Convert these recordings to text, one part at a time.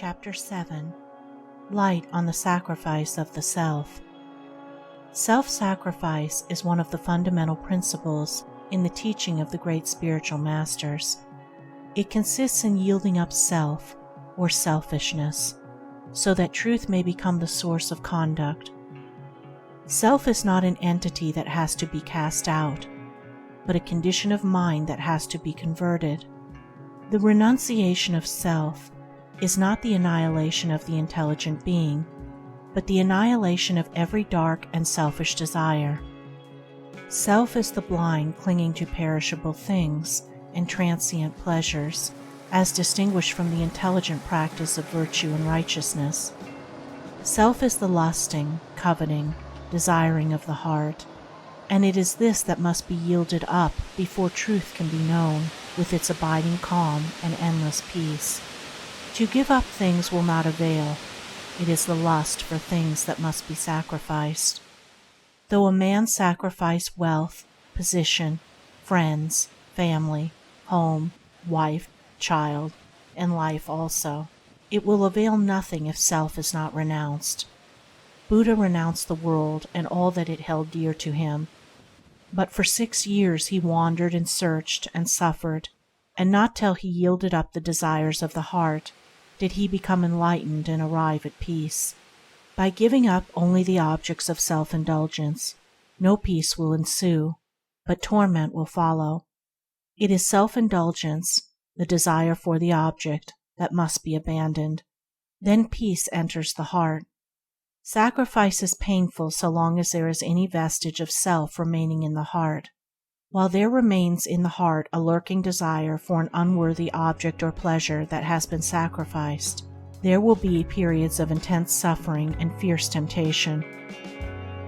Chapter 7 Light on the Sacrifice of the Self. Self-sacrifice is one of the fundamental principles in the teaching of the great spiritual masters. It consists in yielding up self, or selfishness, so that truth may become the source of conduct. Self is not an entity that has to be cast out, but a condition of mind that has to be converted. The renunciation of self is not the annihilation of the intelligent being, but the annihilation of every dark and selfish desire. Self is the blind clinging to perishable things and transient pleasures, as distinguished from the intelligent practice of virtue and righteousness. Self is the lusting, coveting, desiring of the heart, and it is this that must be yielded up before truth can be known with its abiding calm and endless peace. To give up things will not avail. It is the lust for things that must be sacrificed. Though a man sacrifice wealth, position, friends, family, home, wife, child, and life also, it will avail nothing if self is not renounced. Buddha renounced the world and all that it held dear to him, but for 6 years he wandered and searched and suffered, and not till he yielded up the desires of the heart did he become enlightened and arrive at peace. By giving up only the objects of self-indulgence, no peace will ensue, but torment will follow. It is self-indulgence, the desire for the object, that must be abandoned. Then peace enters the heart. Sacrifice is painful so long as there is any vestige of self remaining in the heart. While there remains in the heart a lurking desire for an unworthy object or pleasure that has been sacrificed, there will be periods of intense suffering and fierce temptation.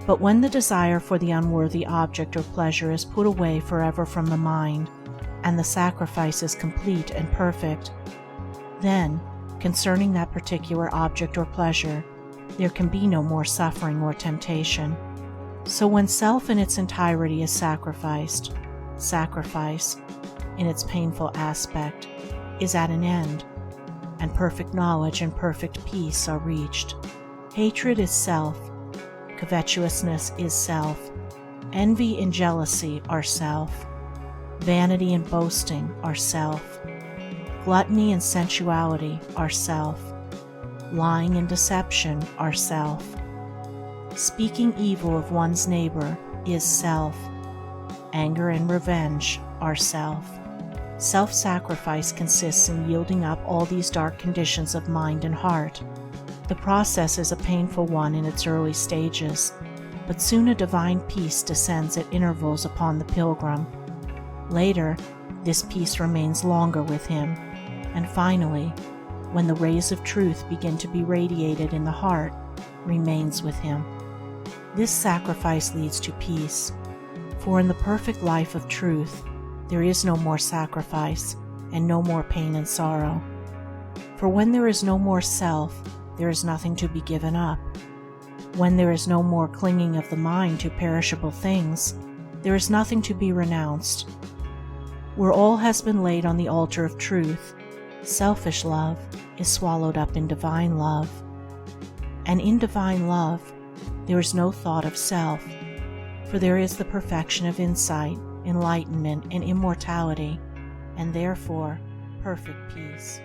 But when the desire for the unworthy object or pleasure is put away forever from the mind, and the sacrifice is complete and perfect, then, concerning that particular object or pleasure, there can be no more suffering or temptation. So when self in its entirety is sacrificed, sacrifice, in its painful aspect, is at an end, and perfect knowledge and perfect peace are reached. Hatred is self, covetousness is self, envy and jealousy are self, vanity and boasting are self, gluttony and sensuality are self, lying and deception are self. Speaking evil of one's neighbor is self. Anger and revenge are self. Self-sacrifice consists in yielding up all these dark conditions of mind and heart. The process is a painful one in its early stages, but soon a divine peace descends at intervals upon the pilgrim. Later, this peace remains longer with him, and finally, when the rays of truth begin to be radiated in the heart, remains with him. This sacrifice leads to peace, for in the perfect life of truth, there is no more sacrifice and no more pain and sorrow. For when there is no more self, there is nothing to be given up. When there is no more clinging of the mind to perishable things, there is nothing to be renounced. Where all has been laid on the altar of truth, selfish love is swallowed up in divine love. And in divine love, there is no thought of self, for there is the perfection of insight, enlightenment, and immortality, and therefore perfect peace.